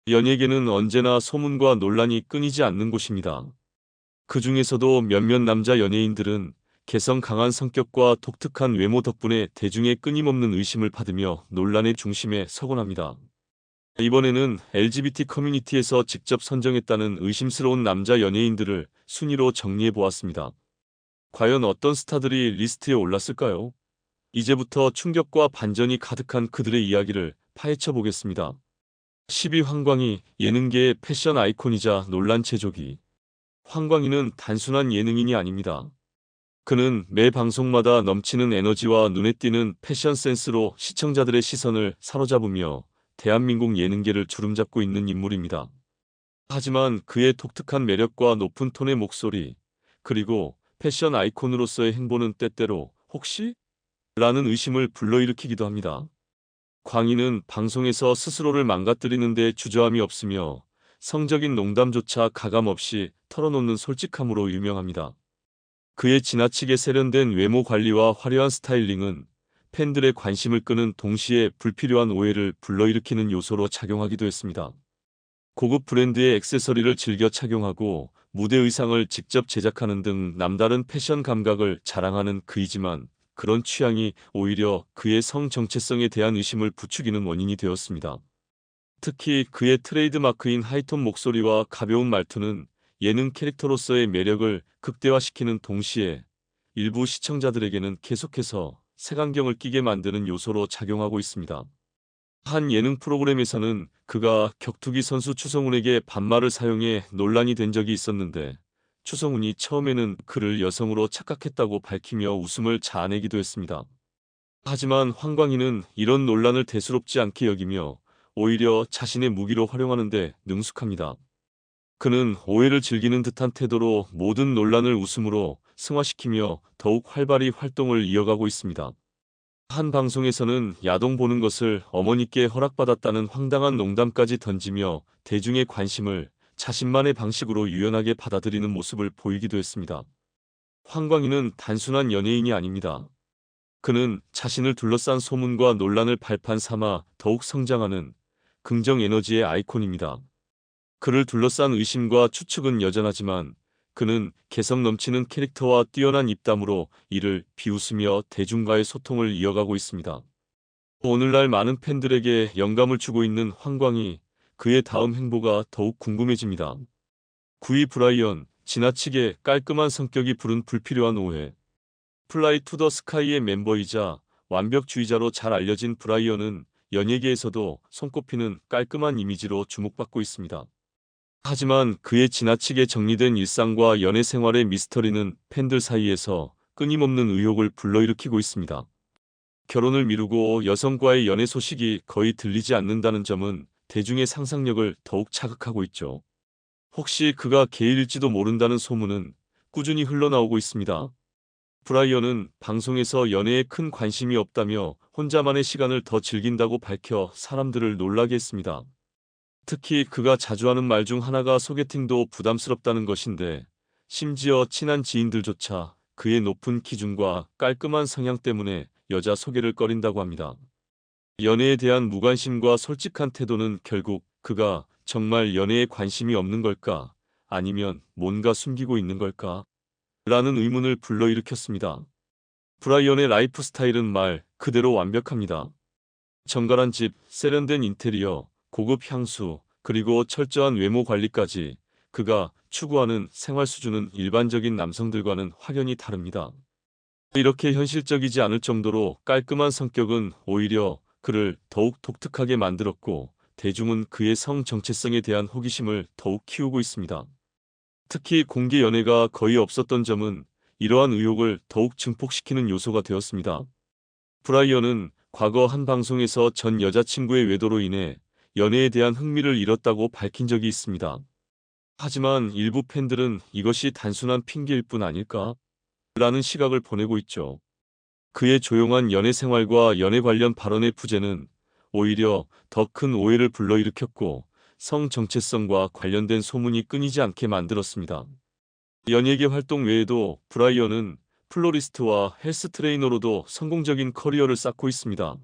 연예계는 언제나 소문과 논란이 끊이지 않는 곳입니다. 그 중에서도 몇몇 남자 연예인들은 개성 강한 성격과 독특한 외모 덕분에 대중의 끊임없는 의심을 받으며 논란의 중심에 서곤 합니다. 이번에는 LGBT 커뮤니티에서 직접 선정했다는 의심스러운 남자 연예인들을 순위로 정리해 보았습니다. 과연 어떤 스타들이 리스트에 올랐을까요? 이제부터 충격과 반전이 가득한 그들의 이야기를 파헤쳐 보겠습니다. 10위 황광희, 예능계의 패션 아이콘이자 논란 제조기. 황광희는 단순한 예능인이 아닙니다. 그는 매 방송마다 넘치는 에너지와 눈에 띄는 패션 센스로 시청자들의 시선을 사로잡으며 대한민국 예능계를 주름잡고 있는 인물입니다. 하지만 그의 독특한 매력과 높은 톤의 목소리, 그리고 패션 아이콘으로서의 행보는 때때로 혹시? 라는 의심을 불러일으키기도 합니다. 광희는 방송에서 스스로를 망가뜨리는 데 주저함이 없으며 성적인 농담조차 가감없이 털어놓는 솔직함으로 유명합니다. 그의 지나치게 세련된 외모 관리와 화려한 스타일링은 팬들의 관심을 끄는 동시에 불필요한 오해를 불러일으키는 요소로 작용하기도 했습니다. 고급 브랜드의 액세서리를 즐겨 착용하고 무대 의상을 직접 제작하는 등 남다른 패션 감각을 자랑하는 그이지만 그런 취향이 오히려 그의 성 정체성에 대한 의심을 부추기는 원인이 되었습니다. 특히 그의 트레이드 마크인 하이톤 목소리와 가벼운 말투는 예능 캐릭터로서의 매력을 극대화시키는 동시에 일부 시청자들에게는 계속해서 색안경을 끼게 만드는 요소로 작용하고 있습니다. 한 예능 프로그램에서는 그가 격투기 선수 추성훈에게 반말을 사용해 논란이 된 적이 있었는데 추성훈이 처음에는 그를 여성으로 착각했다고 밝히며 웃음을 자아내기도 했습니다. 하지만 황광희는 이런 논란을 대수롭지 않게 여기며 오히려 자신의 무기로 활용하는 데 능숙합니다. 그는 오해를 즐기는 듯한 태도로 모든 논란을 웃음으로 승화시키며 더욱 활발히 활동을 이어가고 있습니다. 한 방송에서는 야동 보는 것을 어머니께 허락받았다는 황당한 농담까지 던지며 대중의 관심을 자신만의 방식으로 유연하게 받아들이는 모습을 보이기도 했습니다. 황광희는 단순한 연예인이 아닙니다. 그는 자신을 둘러싼 소문과 논란을 발판 삼아 더욱 성장하는 긍정 에너지의 아이콘입니다. 그를 둘러싼 의심과 추측은 여전하지만 그는 개성 넘치는 캐릭터와 뛰어난 입담으로 이를 비웃으며 대중과의 소통을 이어가고 있습니다. 오늘날 많은 팬들에게 영감을 주고 있는 황광희, 그의 다음 행보가 더욱 궁금해집니다. 9위 브라이언, 지나치게 깔끔한 성격이 부른 불필요한 오해. 플라이 투 더 스카이의 멤버이자 완벽주의자로 잘 알려진 브라이언은 연예계에서도 손꼽히는 깔끔한 이미지로 주목받고 있습니다. 하지만 그의 지나치게 정리된 일상과 연애 생활의 미스터리는 팬들 사이에서 끊임없는 의혹을 불러일으키고 있습니다. 결혼을 미루고 여성과의 연애 소식이 거의 들리지 않는다는 점은 대중의 상상력을 더욱 자극하고 있죠. 혹시 그가 게이일지도 모른다는 소문은 꾸준히 흘러나오고 있습니다. 브라이언은 방송에서 연애에 큰 관심이 없다며 혼자만의 시간을 더 즐긴다고 밝혀 사람들을 놀라게 했습니다. 특히 그가 자주 하는 말 중 하나가 소개팅도 부담스럽다는 것인데 심지어 친한 지인들조차 그의 높은 기준과 깔끔한 성향 때문에 여자 소개를 꺼린다고 합니다. 연애에 대한 무관심과 솔직한 태도는 결국 그가 정말 연애에 관심이 없는 걸까? 아니면 뭔가 숨기고 있는 걸까? 라는 의문을 불러일으켰습니다. 브라이언의 라이프 스타일은 말 그대로 완벽합니다. 정갈한 집, 세련된 인테리어, 고급 향수, 그리고 철저한 외모 관리까지 그가 추구하는 생활 수준은 일반적인 남성들과는 확연히 다릅니다. 이렇게 현실적이지 않을 정도로 깔끔한 성격은 오히려 그를 더욱 독특하게 만들었고 대중은 그의 성 정체성에 대한 호기심을 더욱 키우고 있습니다. 특히 공개 연애가 거의 없었던 점은 이러한 의혹을 더욱 증폭시키는 요소가 되었습니다. 브라이언은 과거 한 방송에서 전 여자친구의 외도로 인해 연애에 대한 흥미를 잃었다고 밝힌 적이 있습니다. 하지만 일부 팬들은 이것이 단순한 핑계일 뿐 아닐까? 라는 시각을 보내고 있죠. 그의 조용한 연애 생활과 연애 관련 발언의 부재는 오히려 더 큰 오해를 불러일으켰고 성 정체성과 관련된 소문이 끊이지 않게 만들었습니다. 연예계 활동 외에도 브라이언은 플로리스트와 헬스 트레이너로도 성공적인 커리어를 쌓고 있습니다.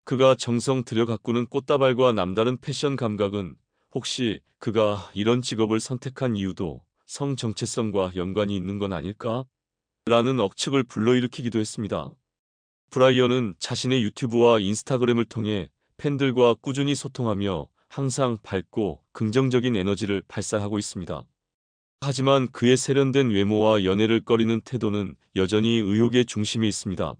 그가 정성 들여 가꾸는 꽃다발과 남다른 패션 감각은 혹시 그가 이런 직업을 선택한 이유도 성 정체성과 연관이 있는 건 아닐까? 라는 억측을 불러일으키기도 했습니다. 브라이언은 자신의 유튜브와 인스타그램을 통해 팬들과 꾸준히 소통하며 항상 밝고 긍정적인 에너지를 발산하고 있습니다. 하지만 그의 세련된 외모와 연애를 꺼리는 태도는 여전히 의혹의 중심에 있습니다.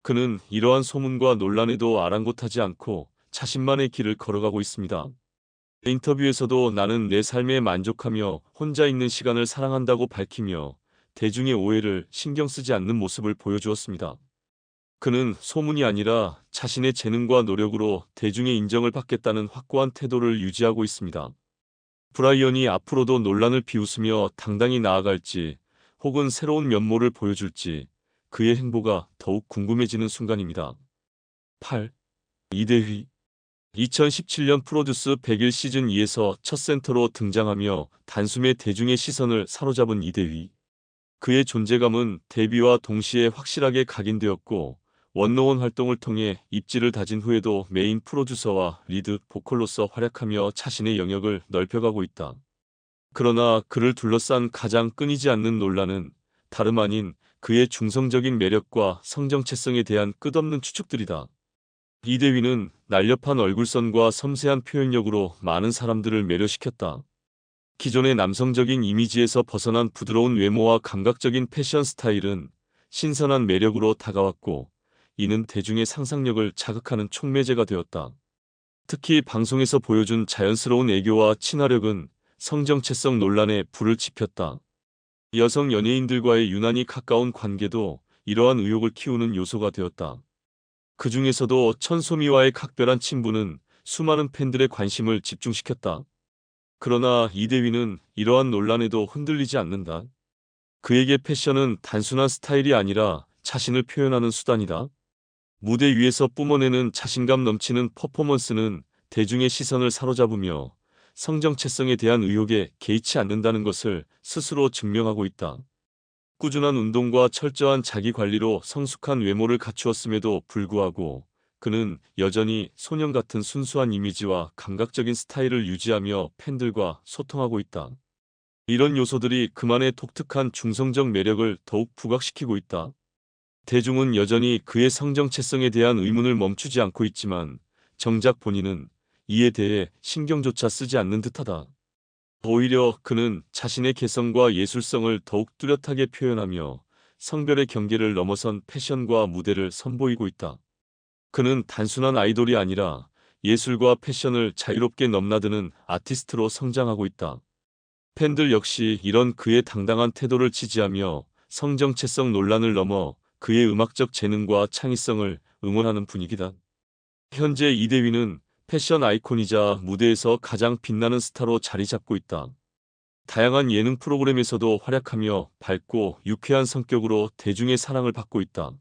그는 이러한 소문과 논란에도 아랑곳하지 않고 자신만의 길을 걸어가고 있습니다. 인터뷰에서도 나는 내 삶에 만족하며 혼자 있는 시간을 사랑한다고 밝히며 대중의 오해를 신경 쓰지 않는 모습을 보여주었습니다. 그는 소문이 아니라 자신의 재능과 노력으로 대중의 인정을 받겠다는 확고한 태도를 유지하고 있습니다. 브라이언이 앞으로도 논란을 비웃으며 당당히 나아갈지 혹은 새로운 면모를 보여줄지 그의 행보가 더욱 궁금해지는 순간입니다. 8. 이대휘 2017년 프로듀스 100일 시즌 2에서 첫 센터로 등장하며 단숨에 대중의 시선을 사로잡은 이대휘. 그의 존재감은 데뷔와 동시에 확실하게 각인되었고 원로원 활동을 통해 입지를 다진 후에도 메인 프로듀서와 리드 보컬로서 활약하며 자신의 영역을 넓혀가고 있다. 그러나 그를 둘러싼 가장 끊이지 않는 논란은 다름 아닌 그의 중성적인 매력과 성정체성에 대한 끝없는 추측들이다. 이대휘는 날렵한 얼굴선과 섬세한 표현력으로 많은 사람들을 매료시켰다. 기존의 남성적인 이미지에서 벗어난 부드러운 외모와 감각적인 패션 스타일은 신선한 매력으로 다가왔고, 이는 대중의 상상력을 자극하는 촉매제가 되었다. 특히 방송에서 보여준 자연스러운 애교와 친화력은 성정체성 논란에 불을 지폈다. 여성 연예인들과의 유난히 가까운 관계도 이러한 의혹을 키우는 요소가 되었다. 그 중에서도 천소미와의 각별한 친분은 수많은 팬들의 관심을 집중시켰다. 그러나 이대휘는 이러한 논란에도 흔들리지 않는다. 그에게 패션은 단순한 스타일이 아니라 자신을 표현하는 수단이다. 무대 위에서 뿜어내는 자신감 넘치는 퍼포먼스는 대중의 시선을 사로잡으며 성정체성에 대한 의혹에 개의치 않는다는 것을 스스로 증명하고 있다. 꾸준한 운동과 철저한 자기관리로 성숙한 외모를 갖추었음에도 불구하고 그는 여전히 소년 같은 순수한 이미지와 감각적인 스타일을 유지하며 팬들과 소통하고 있다. 이런 요소들이 그만의 독특한 중성적 매력을 더욱 부각시키고 있다. 대중은 여전히 그의 성정체성에 대한 의문을 멈추지 않고 있지만 정작 본인은 이에 대해 신경조차 쓰지 않는 듯하다. 오히려 그는 자신의 개성과 예술성을 더욱 뚜렷하게 표현하며 성별의 경계를 넘어선 패션과 무대를 선보이고 있다. 그는 단순한 아이돌이 아니라 예술과 패션을 자유롭게 넘나드는 아티스트로 성장하고 있다. 팬들 역시 이런 그의 당당한 태도를 지지하며 성정체성 논란을 넘어 그의 음악적 재능과 창의성을 응원하는 분위기다. 현재 이대휘는 패션 아이콘이자 무대에서 가장 빛나는 스타로 자리 잡고 있다. 다양한 예능 프로그램에서도 활약하며 밝고 유쾌한 성격으로 대중의 사랑을 받고 있다.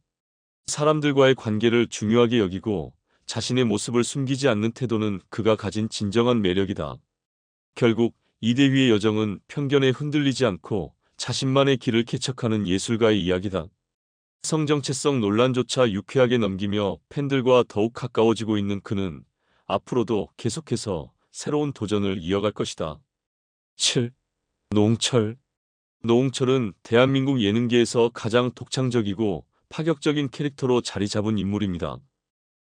사람들과의 관계를 중요하게 여기고 자신의 모습을 숨기지 않는 태도는 그가 가진 진정한 매력이다. 결국 이대휘의 여정은 편견에 흔들리지 않고 자신만의 길을 개척하는 예술가의 이야기다. 성정체성 논란조차 유쾌하게 넘기며 팬들과 더욱 가까워지고 있는 그는 앞으로도 계속해서 새로운 도전을 이어갈 것이다. 7. 노홍철. 노홍철은 대한민국 예능계에서 가장 독창적이고 파격적인 캐릭터로 자리 잡은 인물입니다.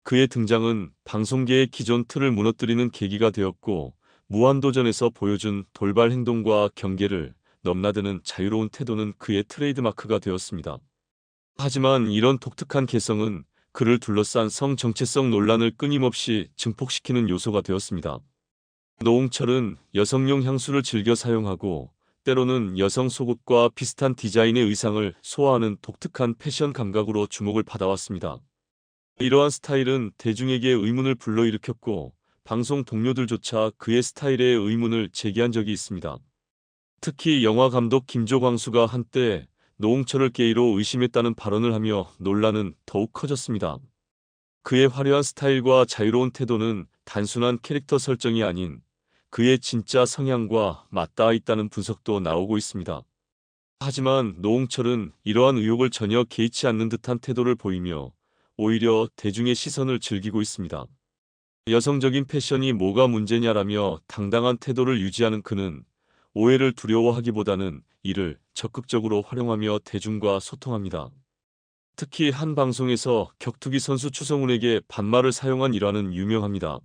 그의 등장은 방송계의 기존 틀을 무너뜨리는 계기가 되었고, 무한도전에서 보여준 돌발 행동과 경계를 넘나드는 자유로운 태도는 그의 트레이드마크가 되었습니다. 하지만 이런 독특한 개성은 그를 둘러싼 성정체성 논란을 끊임없이 증폭시키는 요소가 되었습니다. 노홍철은 여성용 향수를 즐겨 사용하고 때로는 여성 속옷과 비슷한 디자인의 의상을 소화하는 독특한 패션 감각으로 주목을 받아왔습니다. 이러한 스타일은 대중에게 의문을 불러일으켰고 방송 동료들조차 그의 스타일에 의문을 제기한 적이 있습니다. 특히 영화 감독 김조광수가 한때 노홍철을 게이로 의심했다는 발언을 하며 논란은 더욱 커졌습니다. 그의 화려한 스타일과 자유로운 태도는 단순한 캐릭터 설정이 아닌 그의 진짜 성향과 맞닿아 있다는 분석도 나오고 있습니다. 하지만 노홍철은 이러한 의혹을 전혀 개의치 않는 듯한 태도를 보이며 오히려 대중의 시선을 즐기고 있습니다. 여성적인 패션이 뭐가 문제냐라며 당당한 태도를 유지하는 그는 오해를 두려워하기보다는 이를 적극적으로 활용하며 대중과 소통합니다. 특히 한 방송에서 격투기 선수 추성훈에게 반말을 사용한 일화는 유명합니다.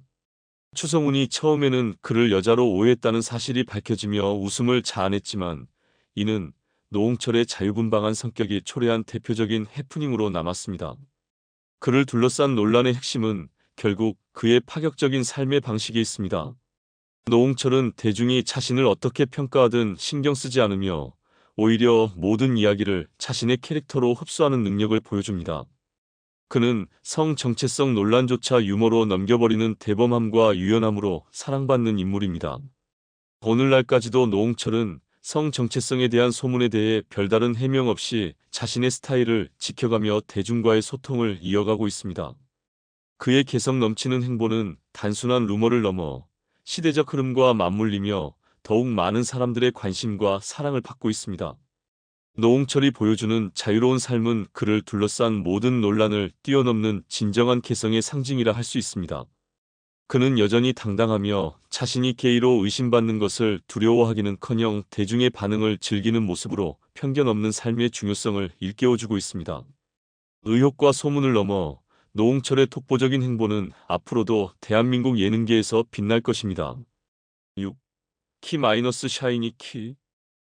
추성훈이 처음에는 그를 여자로 오해했다는 사실이 밝혀지며 웃음을 자아냈지만 이는 노홍철의 자유분방한 성격이 초래한 대표적인 해프닝으로 남았습니다. 그를 둘러싼 논란의 핵심은 결국 그의 파격적인 삶의 방식에 있습니다. 노홍철은 대중이 자신을 어떻게 평가하든 신경 쓰지 않으며 오히려 모든 이야기를 자신의 캐릭터로 흡수하는 능력을 보여줍니다. 그는 성 정체성 논란조차 유머로 넘겨버리는 대범함과 유연함으로 사랑받는 인물입니다. 오늘날까지도 노홍철은 성 정체성에 대한 소문에 대해 별다른 해명 없이 자신의 스타일을 지켜가며 대중과의 소통을 이어가고 있습니다. 그의 개성 넘치는 행보는 단순한 루머를 넘어 시대적 흐름과 맞물리며 더욱 많은 사람들의 관심과 사랑을 받고 있습니다. 노홍철이 보여주는 자유로운 삶은 그를 둘러싼 모든 논란을 뛰어넘는 진정한 개성의 상징이라 할 수 있습니다. 그는 여전히 당당하며 자신이 게이로 의심받는 것을 두려워하기는커녕 대중의 반응을 즐기는 모습으로 편견 없는 삶의 중요성을 일깨워주고 있습니다. 의혹과 소문을 넘어 노홍철의 독보적인 행보는 앞으로도 대한민국 예능계에서 빛날 것입니다. 6. 샤이니 키.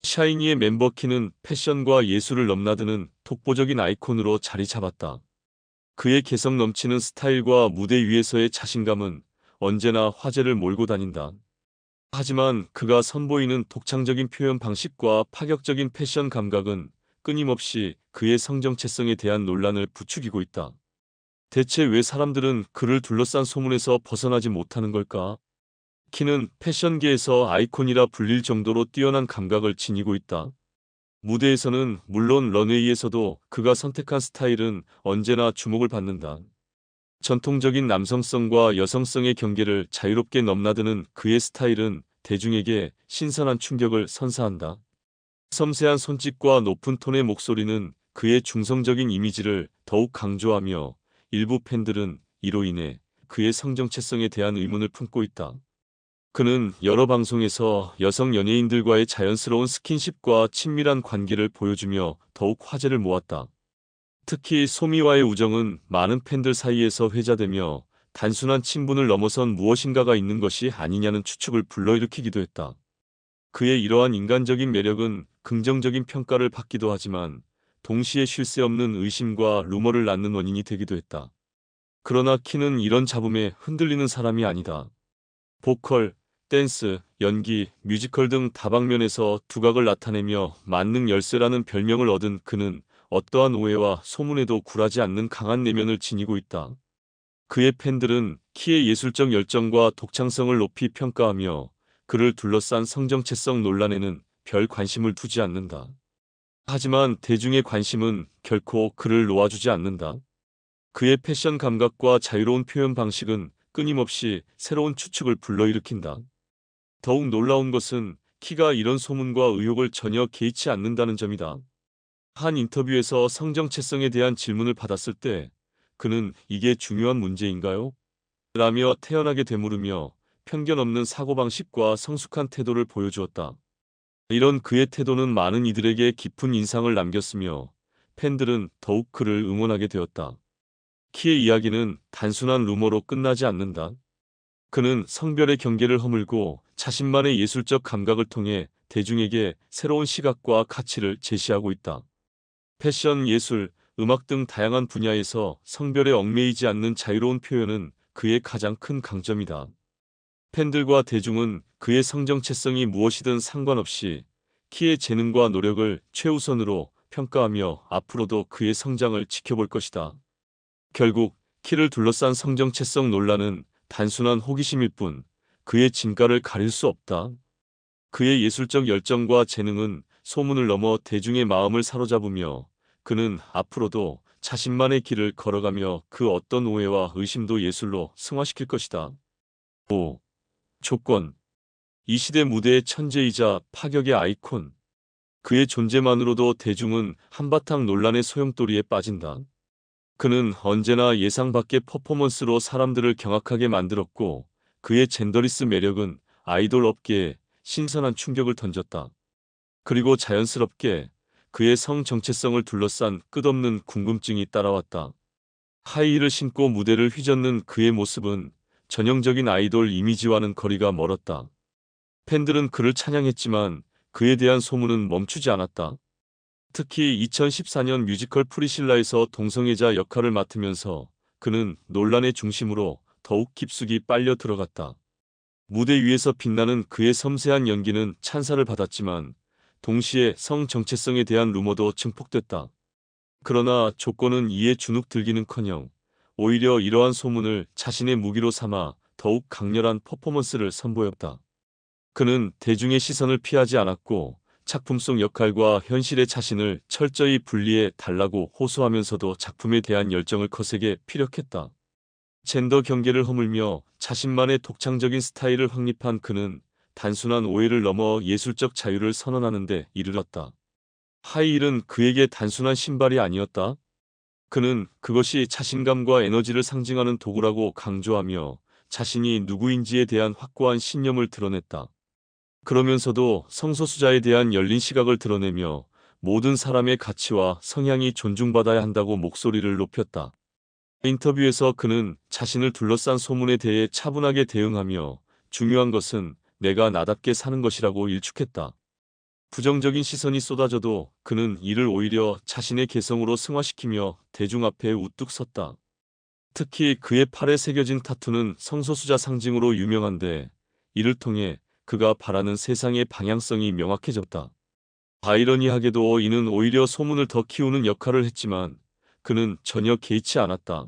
샤이니의 멤버 키는 패션과 예술을 넘나드는 독보적인 아이콘으로 자리 잡았다. 그의 개성 넘치는 스타일과 무대 위에서의 자신감은 언제나 화제를 몰고 다닌다. 하지만 그가 선보이는 독창적인 표현 방식과 파격적인 패션 감각은 끊임없이 그의 성정체성에 대한 논란을 부추기고 있다. 대체 왜 사람들은 그를 둘러싼 소문에서 벗어나지 못하는 걸까? 키는 패션계에서 아이콘이라 불릴 정도로 뛰어난 감각을 지니고 있다. 무대에서는 물론 런웨이에서도 그가 선택한 스타일은 언제나 주목을 받는다. 전통적인 남성성과 여성성의 경계를 자유롭게 넘나드는 그의 스타일은 대중에게 신선한 충격을 선사한다. 섬세한 손짓과 높은 톤의 목소리는 그의 중성적인 이미지를 더욱 강조하며 일부 팬들은 이로 인해 그의 성정체성에 대한 의문을 품고 있다. 그는 여러 방송에서 여성 연예인들과의 자연스러운 스킨십과 친밀한 관계를 보여주며 더욱 화제를 모았다. 특히 소미와의 우정은 많은 팬들 사이에서 회자되며 단순한 친분을 넘어선 무엇인가가 있는 것이 아니냐는 추측을 불러일으키기도 했다. 그의 이러한 인간적인 매력은 긍정적인 평가를 받기도 하지만 동시에 쉴 새 없는 의심과 루머를 낳는 원인이 되기도 했다. 그러나 키는 이런 잡음에 흔들리는 사람이 아니다. 보컬, 댄스, 연기, 뮤지컬 등 다방면에서 두각을 나타내며 만능 열쇠라는 별명을 얻은 그는 어떠한 오해와 소문에도 굴하지 않는 강한 내면을 지니고 있다. 그의 팬들은 키의 예술적 열정과 독창성을 높이 평가하며 그를 둘러싼 성정체성 논란에는 별 관심을 두지 않는다. 하지만 대중의 관심은 결코 그를 놓아주지 않는다. 그의 패션 감각과 자유로운 표현 방식은 끊임없이 새로운 추측을 불러일으킨다. 더욱 놀라운 것은 키가 이런 소문과 의혹을 전혀 개의치 않는다는 점이다. 한 인터뷰에서 성정체성에 대한 질문을 받았을 때 그는 이게 중요한 문제인가요? 라며 태연하게 되물으며 편견 없는 사고방식과 성숙한 태도를 보여주었다. 이런 그의 태도는 많은 이들에게 깊은 인상을 남겼으며 팬들은 더욱 그를 응원하게 되었다. 키의 이야기는 단순한 루머로 끝나지 않는다. 그는 성별의 경계를 허물고 자신만의 예술적 감각을 통해 대중에게 새로운 시각과 가치를 제시하고 있다. 패션, 예술, 음악 등 다양한 분야에서 성별에 얽매이지 않는 자유로운 표현은 그의 가장 큰 강점이다. 팬들과 대중은 그의 성정체성이 무엇이든 상관없이 키의 재능과 노력을 최우선으로 평가하며 앞으로도 그의 성장을 지켜볼 것이다. 결국 키를 둘러싼 성정체성 논란은 단순한 호기심일 뿐 그의 진가를 가릴 수 없다. 그의 예술적 열정과 재능은 소문을 넘어 대중의 마음을 사로잡으며 그는 앞으로도 자신만의 길을 걸어가며 그 어떤 오해와 의심도 예술로 승화시킬 것이다. 5. 조건. 이 시대 무대의 천재이자 파격의 아이콘. 그의 존재만으로도 대중은 한바탕 논란의 소용돌이에 빠진다. 그는 언제나 예상 밖의 퍼포먼스로 사람들을 경악하게 만들었고 그의 젠더리스 매력은 아이돌 업계에 신선한 충격을 던졌다. 그리고 자연스럽게 그의 성 정체성을 둘러싼 끝없는 궁금증이 따라왔다. 하이힐을 신고 무대를 휘젓는 그의 모습은 전형적인 아이돌 이미지와는 거리가 멀었다. 팬들은 그를 찬양했지만 그에 대한 소문은 멈추지 않았다. 특히 2014년 뮤지컬 프리실라에서 동성애자 역할을 맡으면서 그는 논란의 중심으로 더욱 깊숙이 빨려 들어갔다. 무대 위에서 빛나는 그의 섬세한 연기는 찬사를 받았지만 동시에 성 정체성에 대한 루머도 증폭됐다. 그러나 조건은 이에 주눅 들기는커녕 오히려 이러한 소문을 자신의 무기로 삼아 더욱 강렬한 퍼포먼스를 선보였다. 그는 대중의 시선을 피하지 않았고 작품 속 역할과 현실의 자신을 철저히 분리해 달라고 호소하면서도 작품에 대한 열정을 거세게 피력했다. 젠더 경계를 허물며 자신만의 독창적인 스타일을 확립한 그는 단순한 오해를 넘어 예술적 자유를 선언하는 데 이르렀다. 하이힐은 그에게 단순한 신발이 아니었다. 그는 그것이 자신감과 에너지를 상징하는 도구라고 강조하며 자신이 누구인지에 대한 확고한 신념을 드러냈다. 그러면서도 성소수자에 대한 열린 시각을 드러내며 모든 사람의 가치와 성향이 존중받아야 한다고 목소리를 높였다. 인터뷰에서 그는 자신을 둘러싼 소문에 대해 차분하게 대응하며 중요한 것은 내가 나답게 사는 것이라고 일축했다. 부정적인 시선이 쏟아져도 그는 이를 오히려 자신의 개성으로 승화시키며 대중 앞에 우뚝 섰다. 특히 그의 팔에 새겨진 타투는 성소수자 상징으로 유명한데 이를 통해 그가 바라는 세상의 방향성이 명확해졌다. 아이러니하게도 이는 오히려 소문을 더 키우는 역할을 했지만 그는 전혀 개의치 않았다.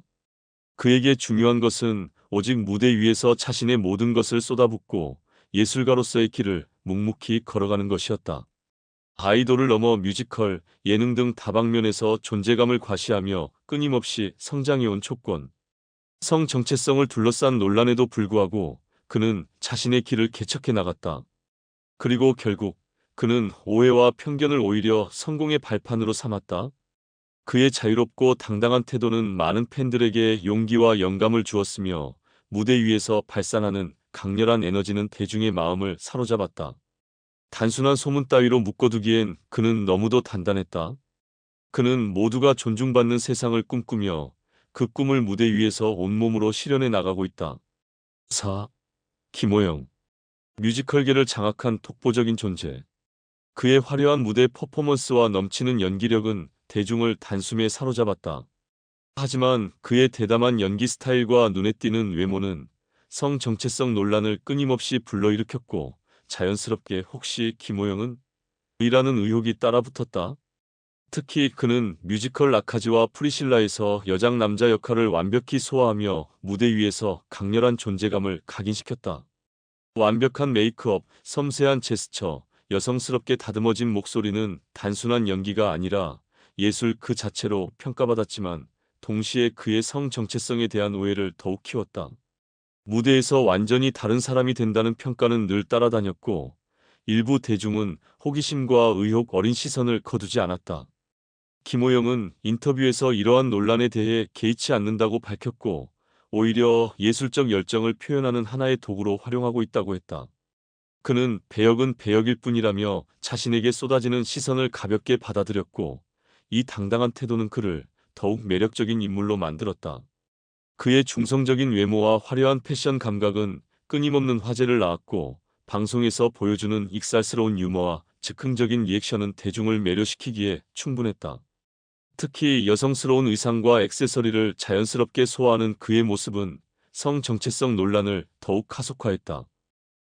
그에게 중요한 것은 오직 무대 위에서 자신의 모든 것을 쏟아붓고 예술가로서의 길을 묵묵히 걸어가는 것이었다. 아이돌을 넘어 뮤지컬, 예능 등 다방면에서 존재감을 과시하며 끊임없이 성장해온 촉권. 성 정체성을 둘러싼 논란에도 불구하고 그는 자신의 길을 개척해 나갔다. 그리고 결국 그는 오해와 편견을 오히려 성공의 발판으로 삼았다. 그의 자유롭고 당당한 태도는 많은 팬들에게 용기와 영감을 주었으며 무대 위에서 발산하는 강렬한 에너지는 대중의 마음을 사로잡았다. 단순한 소문 따위로 묶어두기엔 그는 너무도 단단했다. 그는 모두가 존중받는 세상을 꿈꾸며 그 꿈을 무대 위에서 온몸으로 실현해 나가고 있다. 4. 김호영. 뮤지컬계를 장악한 독보적인 존재. 그의 화려한 무대 퍼포먼스와 넘치는 연기력은 대중을 단숨에 사로잡았다. 하지만 그의 대담한 연기 스타일과 눈에 띄는 외모는 성 정체성 논란을 끊임없이 불러일으켰고 자연스럽게 혹시 김호영은? 이라는 의혹이 따라붙었다. 특히 그는 뮤지컬 라카즈와 프리실라에서 여장 남자 역할을 완벽히 소화하며 무대 위에서 강렬한 존재감을 각인시켰다. 완벽한 메이크업, 섬세한 제스처, 여성스럽게 다듬어진 목소리는 단순한 연기가 아니라 예술 그 자체로 평가받았지만 동시에 그의 성 정체성에 대한 오해를 더욱 키웠다. 무대에서 완전히 다른 사람이 된다는 평가는 늘 따라다녔고 일부 대중은 호기심과 의혹 어린 시선을 거두지 않았다. 김호영은 인터뷰에서 이러한 논란에 대해 개의치 않는다고 밝혔고 오히려 예술적 열정을 표현하는 하나의 도구로 활용하고 있다고 했다. 그는 배역은 배역일 뿐이라며 자신에게 쏟아지는 시선을 가볍게 받아들였고 이 당당한 태도는 그를 더욱 매력적인 인물로 만들었다. 그의 중성적인 외모와 화려한 패션 감각은 끊임없는 화제를 낳았고 방송에서 보여주는 익살스러운 유머와 즉흥적인 리액션은 대중을 매료시키기에 충분했다. 특히 여성스러운 의상과 액세서리를 자연스럽게 소화하는 그의 모습은 성 정체성 논란을 더욱 가속화했다.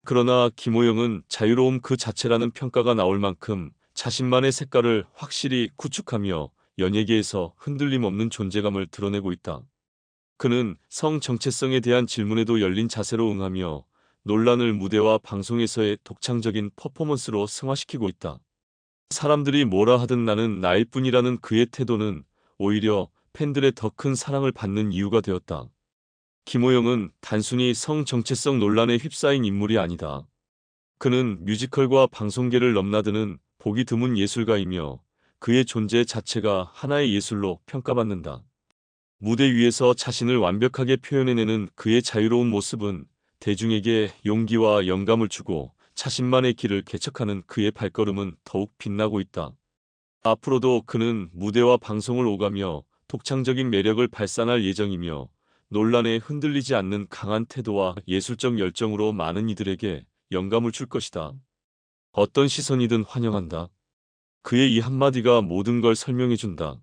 그러나 김호영은 자유로움 그 자체라는 평가가 나올 만큼 자신만의 색깔을 확실히 구축하며 연예계에서 흔들림 없는 존재감을 드러내고 있다. 그는 성 정체성에 대한 질문에도 열린 자세로 응하며 논란을 무대와 방송에서의 독창적인 퍼포먼스로 승화시키고 있다. 사람들이 뭐라 하든 나는 나일 뿐이라는 그의 태도는 오히려 팬들의 더 큰 사랑을 받는 이유가 되었다. 김호영은 단순히 성 정체성 논란에 휩싸인 인물이 아니다. 그는 뮤지컬과 방송계를 넘나드는 보기 드문 예술가이며 그의 존재 자체가 하나의 예술로 평가받는다. 무대 위에서 자신을 완벽하게 표현해내는 그의 자유로운 모습은 대중에게 용기와 영감을 주고 자신만의 길을 개척하는 그의 발걸음은 더욱 빛나고 있다. 앞으로도 그는 무대와 방송을 오가며 독창적인 매력을 발산할 예정이며 논란에 흔들리지 않는 강한 태도와 예술적 열정으로 많은 이들에게 영감을 줄 것이다. 어떤 시선이든 환영한다. 그의 이 한마디가 모든 걸 설명해준다.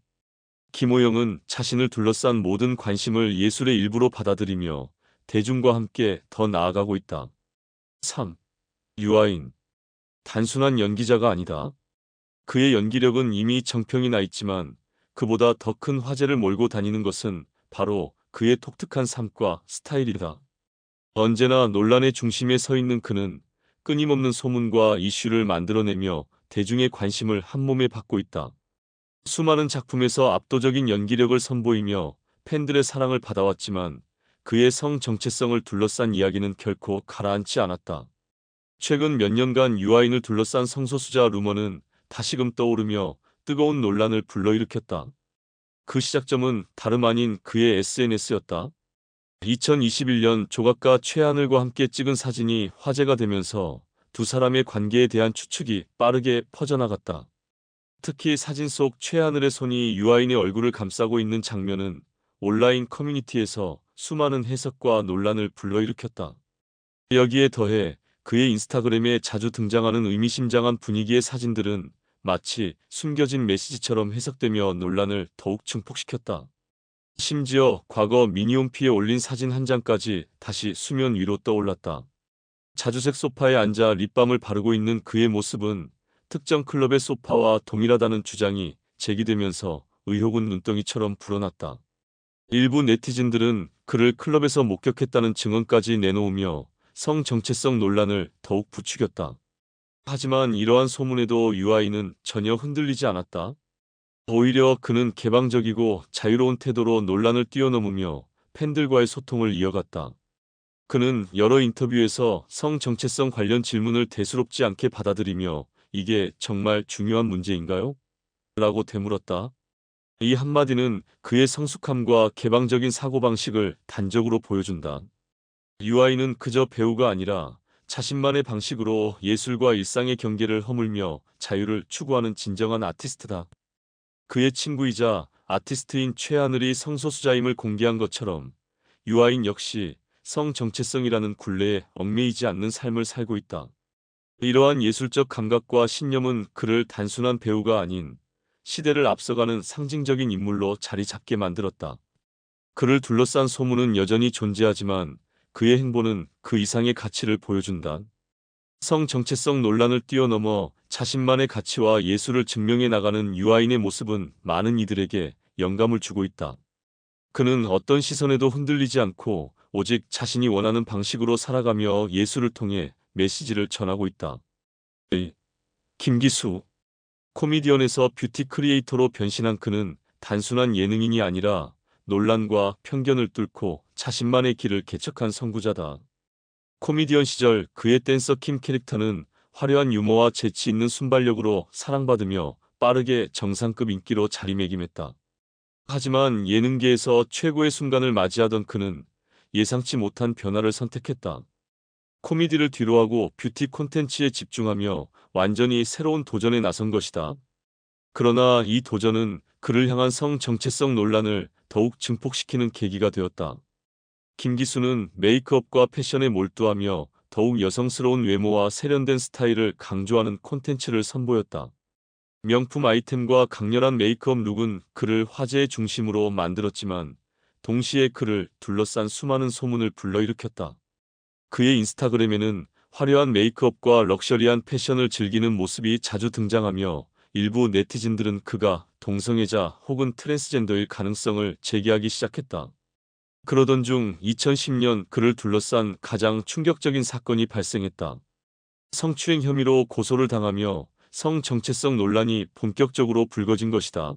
김호영은 자신을 둘러싼 모든 관심을 예술의 일부로 받아들이며 대중과 함께 더 나아가고 있다. 3. 유아인. 단순한 연기자가 아니다. 그의 연기력은 이미 정평이 나 있지만 그보다 더 큰 화제를 몰고 다니는 것은 바로 그의 독특한 삶과 스타일이다. 언제나 논란의 중심에 서 있는 그는 끊임없는 소문과 이슈를 만들어내며 대중의 관심을 한몸에 받고 있다. 수많은 작품에서 압도적인 연기력을 선보이며 팬들의 사랑을 받아왔지만 그의 성 정체성을 둘러싼 이야기는 결코 가라앉지 않았다. 최근 몇 년간 유아인을 둘러싼 성소수자 루머는 다시금 떠오르며 뜨거운 논란을 불러일으켰다. 그 시작점은 다름 아닌 그의 SNS였다. 2021년 조각가 최하늘과 함께 찍은 사진이 화제가 되면서 두 사람의 관계에 대한 추측이 빠르게 퍼져나갔다. 특히 사진 속 최하늘의 손이 유아인의 얼굴을 감싸고 있는 장면은 온라인 커뮤니티에서 수많은 해석과 논란을 불러일으켰다. 여기에 더해 그의 인스타그램에 자주 등장하는 의미심장한 분위기의 사진들은 마치 숨겨진 메시지처럼 해석되며 논란을 더욱 증폭시켰다. 심지어 과거 미니홈피에 올린 사진 한 장까지 다시 수면 위로 떠올랐다. 자주색 소파에 앉아 립밤을 바르고 있는 그의 모습은 특정 클럽의 소파와 동일하다는 주장이 제기되면서 의혹은 눈덩이처럼 불어났다. 일부 네티즌들은 그를 클럽에서 목격했다는 증언까지 내놓으며 성 정체성 논란을 더욱 부추겼다. 하지만 이러한 소문에도 유아인은 전혀 흔들리지 않았다. 오히려 그는 개방적이고 자유로운 태도로 논란을 뛰어넘으며 팬들과의 소통을 이어갔다. 그는 여러 인터뷰에서 성 정체성 관련 질문을 대수롭지 않게 받아들이며 이게 정말 중요한 문제인가요? 라고 되물었다. 이 한마디는 그의 성숙함과 개방적인 사고방식을 단적으로 보여준다. 유아인은 그저 배우가 아니라 자신만의 방식으로 예술과 일상의 경계를 허물며 자유를 추구하는 진정한 아티스트다. 그의 친구이자 아티스트인 최하늘이 성소수자임을 공개한 것처럼 유아인 역시 성 정체성이라는 굴레에 얽매이지 않는 삶을 살고 있다. 이러한 예술적 감각과 신념은 그를 단순한 배우가 아닌 시대를 앞서가는 상징적인 인물로 자리 잡게 만들었다. 그를 둘러싼 소문은 여전히 존재하지만 그의 행보는 그 이상의 가치를 보여준다. 성 정체성 논란을 뛰어넘어 자신만의 가치와 예술을 증명해 나가는 유아인의 모습은 많은 이들에게 영감을 주고 있다. 그는 어떤 시선에도 흔들리지 않고 오직 자신이 원하는 방식으로 살아가며 예술을 통해 메시지를 전하고 있다. 김기수. 코미디언에서 뷰티 크리에이터로 변신한 그는 단순한 예능인이 아니라 논란과 편견을 뚫고 자신만의 길을 개척한 선구자다. 코미디언 시절 그의 댄서 킴 캐릭터는 화려한 유머와 재치 있는 순발력으로 사랑받으며 빠르게 정상급 인기로 자리매김했다. 하지만 예능계에서 최고의 순간을 맞이하던 그는 예상치 못한 변화를 선택했다. 코미디를 뒤로하고 뷰티 콘텐츠에 집중하며 완전히 새로운 도전에 나선 것이다. 그러나 이 도전은 그를 향한 성 정체성 논란을 더욱 증폭시키는 계기가 되었다. 김기수는 메이크업과 패션에 몰두하며 더욱 여성스러운 외모와 세련된 스타일을 강조하는 콘텐츠를 선보였다. 명품 아이템과 강렬한 메이크업 룩은 그를 화제의 중심으로 만들었지만 동시에 그를 둘러싼 수많은 소문을 불러일으켰다. 그의 인스타그램에는 화려한 메이크업과 럭셔리한 패션을 즐기는 모습이 자주 등장하며 일부 네티즌들은 그가 동성애자 혹은 트랜스젠더일 가능성을 제기하기 시작했다. 그러던 중 2010년 그를 둘러싼 가장 충격적인 사건이 발생했다. 성추행 혐의로 고소를 당하며 성 정체성 논란이 본격적으로 불거진 것이다.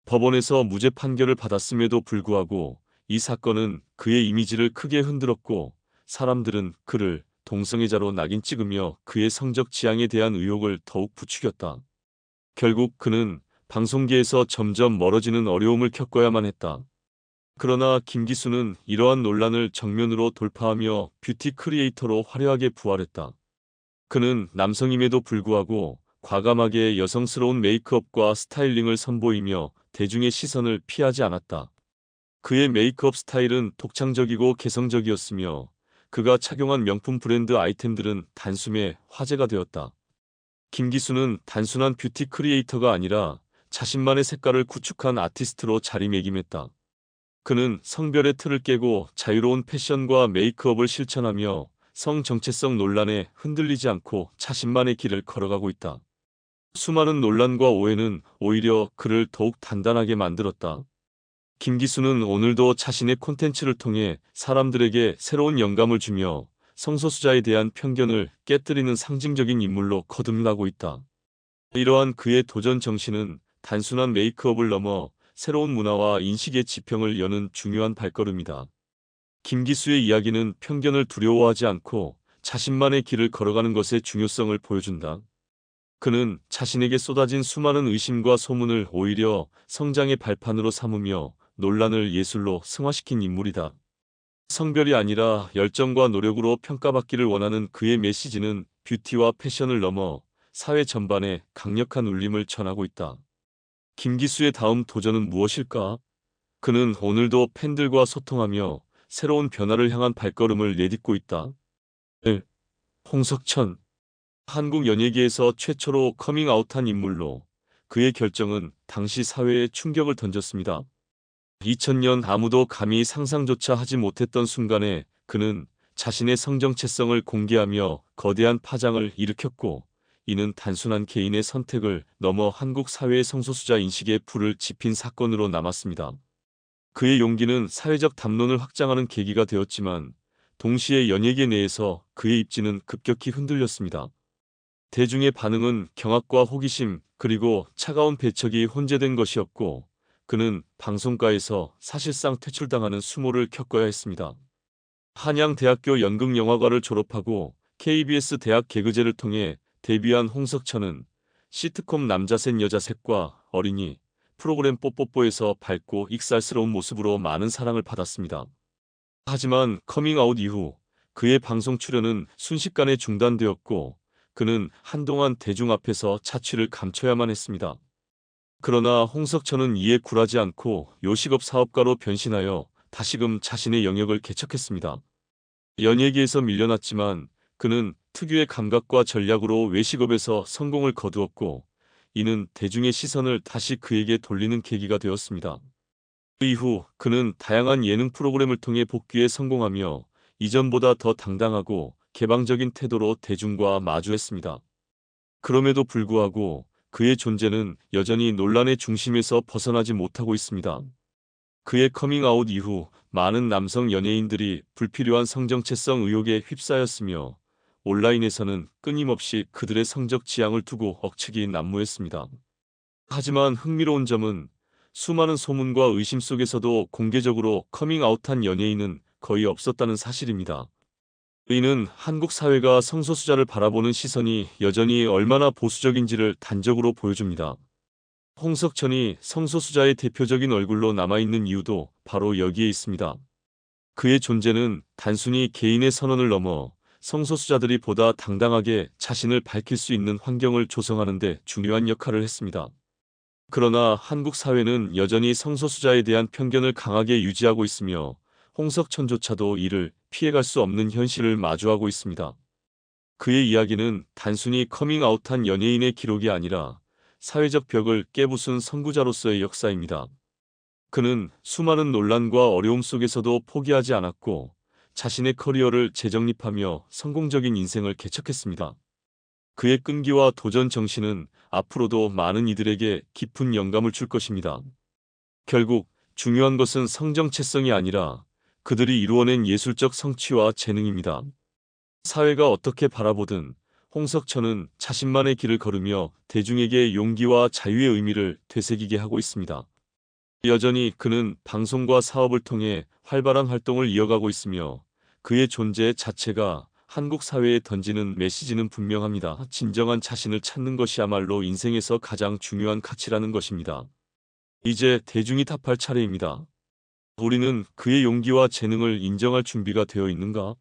법원에서 무죄 판결을 받았음에도 불구하고 이 사건은 그의 이미지를 크게 흔들었고 사람들은 그를 동성애자로 낙인 찍으며 그의 성적 지향에 대한 의혹을 더욱 부추겼다. 결국 그는 방송계에서 점점 멀어지는 어려움을 겪어야만 했다. 그러나 김기수는 이러한 논란을 정면으로 돌파하며 뷰티 크리에이터로 화려하게 부활했다. 그는 남성임에도 불구하고 과감하게 여성스러운 메이크업과 스타일링을 선보이며 대중의 시선을 피하지 않았다. 그의 메이크업 스타일은 독창적이고 개성적이었으며 그가 착용한 명품 브랜드 아이템들은 단숨에 화제가 되었다. 김기수는 단순한 뷰티 크리에이터가 아니라 자신만의 색깔을 구축한 아티스트로 자리매김했다. 그는 성별의 틀을 깨고 자유로운 패션과 메이크업을 실천하며 성 정체성 논란에 흔들리지 않고 자신만의 길을 걸어가고 있다. 수많은 논란과 오해는 오히려 그를 더욱 단단하게 만들었다. 김기수는 오늘도 자신의 콘텐츠를 통해 사람들에게 새로운 영감을 주며 성소수자에 대한 편견을 깨뜨리는 상징적인 인물로 거듭나고 있다. 이러한 그의 도전 정신은 단순한 메이크업을 넘어 새로운 문화와 인식의 지평을 여는 중요한 발걸음이다. 김기수의 이야기는 편견을 두려워하지 않고 자신만의 길을 걸어가는 것의 중요성을 보여준다. 그는 자신에게 쏟아진 수많은 의심과 소문을 오히려 성장의 발판으로 삼으며 논란을 예술로 승화시킨 인물이다. 성별이 아니라 열정과 노력으로 평가받기를 원하는 그의 메시지는 뷰티와 패션을 넘어 사회 전반에 강력한 울림을 전하고 있다. 김기수의 다음 도전은 무엇일까? 그는 오늘도 팬들과 소통하며 새로운 변화를 향한 발걸음을 내딛고 있다. 1. 홍석천. 한국 연예계에서 최초로 커밍아웃한 인물로 그의 결정은 당시 사회에 충격을 던졌습니다. 2000년 아무도 감히 상상조차 하지 못했던 순간에 그는 자신의 성정체성을 공개하며 거대한 파장을 일으켰고, 이는 단순한 개인의 선택을 넘어 한국 사회의 성소수자 인식에 불을 지핀 사건으로 남았습니다. 그의 용기는 사회적 담론을 확장하는 계기가 되었지만 동시에 연예계 내에서 그의 입지는 급격히 흔들렸습니다. 대중의 반응은 경악과 호기심 그리고 차가운 배척이 혼재된 것이었고, 그는 방송가에서 사실상 퇴출당하는 수모를 겪어야 했습니다. 한양대학교 연극영화과를 졸업하고 KBS 대학 개그제를 통해 데뷔한 홍석천은 시트콤 남자셋 여자셋과 어린이 프로그램 뽀뽀뽀에서 밝고 익살스러운 모습으로 많은 사랑을 받았습니다. 하지만 커밍아웃 이후 그의 방송 출연은 순식간에 중단되었고, 그는 한동안 대중 앞에서 자취를 감춰야만 했습니다. 그러나 홍석천은 이에 굴하지 않고 요식업 사업가로 변신하여 다시금 자신의 영역을 개척했습니다. 연예계에서 밀려났지만 그는 특유의 감각과 전략으로 외식업에서 성공을 거두었고, 이는 대중의 시선을 다시 그에게 돌리는 계기가 되었습니다. 그 이후 그는 다양한 예능 프로그램을 통해 복귀에 성공하며 이전보다 더 당당하고 개방적인 태도로 대중과 마주했습니다. 그럼에도 불구하고 그의 존재는 여전히 논란의 중심에서 벗어나지 못하고 있습니다. 그의 커밍아웃 이후 많은 남성 연예인들이 불필요한 성정체성 의혹에 휩싸였으며, 온라인에서는 끊임없이 그들의 성적 지향을 두고 억측이 난무했습니다. 하지만 흥미로운 점은 수많은 소문과 의심 속에서도 공개적으로 커밍아웃한 연예인은 거의 없었다는 사실입니다. 이는 한국 사회가 성소수자를 바라보는 시선이 여전히 얼마나 보수적인지를 단적으로 보여줍니다. 홍석천이 성소수자의 대표적인 얼굴로 남아있는 이유도 바로 여기에 있습니다. 그의 존재는 단순히 개인의 선언을 넘어 성소수자들이 보다 당당하게 자신을 밝힐 수 있는 환경을 조성하는 데 중요한 역할을 했습니다. 그러나 한국 사회는 여전히 성소수자에 대한 편견을 강하게 유지하고 있으며 홍석천조차도 이를 피해갈 수 없는 현실을 마주하고 있습니다. 그의 이야기는 단순히 커밍아웃한 연예인의 기록이 아니라 사회적 벽을 깨부순 선구자로서의 역사입니다. 그는 수많은 논란과 어려움 속에서도 포기하지 않았고 자신의 커리어를 재정립하며 성공적인 인생을 개척했습니다. 그의 끈기와 도전 정신은 앞으로도 많은 이들에게 깊은 영감을 줄 것입니다. 결국 중요한 것은 성정체성이 아니라 그들이 이루어낸 예술적 성취와 재능입니다. 사회가 어떻게 바라보든 홍석천은 자신만의 길을 걸으며 대중에게 용기와 자유의 의미를 되새기게 하고 있습니다. 여전히 그는 방송과 사업을 통해 활발한 활동을 이어가고 있으며 그의 존재 자체가 한국 사회에 던지는 메시지는 분명합니다. 진정한 자신을 찾는 것이야말로 인생에서 가장 중요한 가치라는 것입니다. 이제 대중이 답할 차례입니다. 우리는 그의 용기와 재능을 인정할 준비가 되어 있는가?